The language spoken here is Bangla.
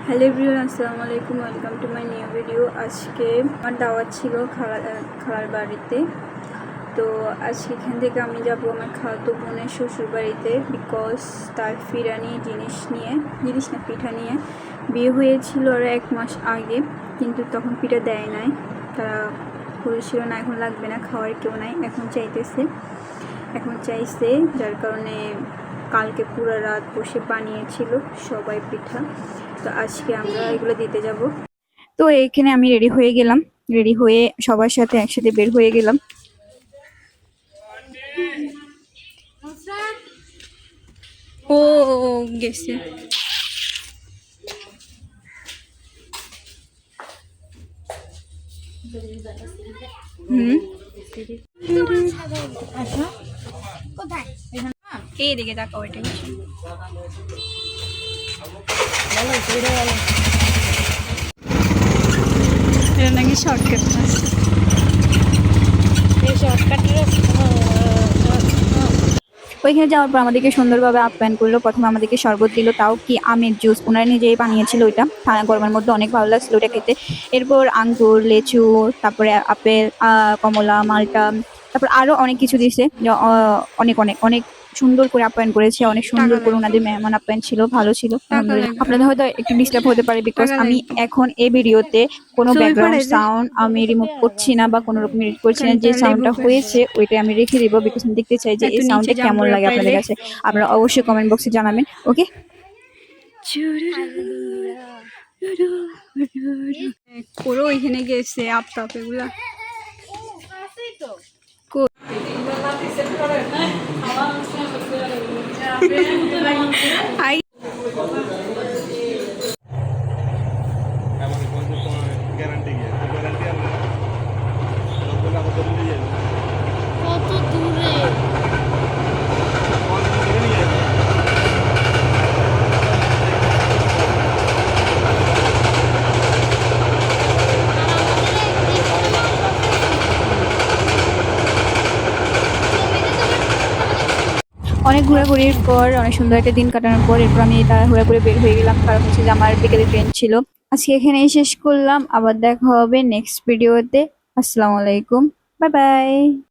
হ্যালো এভরিওয়ান, আসসালামু আলাইকুম। Welcome to my new video. আজকে আমার দাওয়াত ছিল খালার বাড়িতে। তো আজকে এখান থেকে আমি যাব আমার খালাতো বোনের শ্বশুর বাড়িতে, বিকজ তার ফিরানি জিনিস না পিঠা নিয়ে বিয়ে হয়েছিল আর 1 মাস আগে, কিন্তু তখন পিঠা দেয় নাই। তারা বলেছিল না এখন লাগবে না, খাওয়ার কেউ নাই, এখন চাইছে, যার কারণে কালকে পুরো রাত বসে বানিয়েছিল সবাই পিঠা। তো আজকে আমরা এগুলো দিতে যাব। তো এখানে আমি রেডি হয়ে সবার সাথে একসাথে বের হয়ে গেলাম। ও গেছে। এইদিকে তাকাও, এটা নাকি শর্টকাট। ওইখানে যাওয়ার পর আমাদেরকে সুন্দরভাবে আপ্যায়ন করলো। প্রথমে আমাদেরকে শরবত দিল, তাও কি আমের জুস, ওনারা নিজেই বানিয়েছিল। ওইটা ঠান্ডা গরমের মধ্যে অনেক ভালো লাগছিল ওটা খেতে। এরপর আঙ্গুর, লেচু, তারপরে আপেল, কমলা, মালটা, তারপর আরো অনেক কিছু দিছে। অনেক অনেক অনেক সুন্দর করে আপ্যায়ন করেছে, অনেক সুন্দর করে ওনাদের মেহমান আপ্যায়ন ছিল, ভালো ছিল। আপনাদের হয়তো একটু ডিস্টার্ব হতে পারে, বিকজ আমি এখন এই ভিডিওতে কোনো ব্যাকগ্রাউন্ড সাউন্ড আমি রিমুভ করছি না বা কোনো রকম এডিট করছি না। যে সাউন্ডটা হয়েছে ওইটা আমি রেখে দিব, বিকজ আমি দেখতে চাই যে এই সাউন্ডটা কেমন লাগে আপনাদের কাছে। আপনারা অবশ্যই কমেন্ট বক্সে জানাবেন, ওকে? পুরো ওইখানে গেছে আপতাপ এগুলা। আই কত দূরে অনেক ঘোরাঘুরির পর, অনেক সুন্দর একটা দিন কাটানোর পর এরপর আমি তাড়াহুড়া করে বের হয়ে গেলাম, কারণ হচ্ছে যে আমার বিকেলে ট্রেন ছিল। আজকে এখানেই শেষ করলাম, আবার দেখা হবে নেক্সট ভিডিওতে। আসসালামু আলাইকুম, বাই বাই।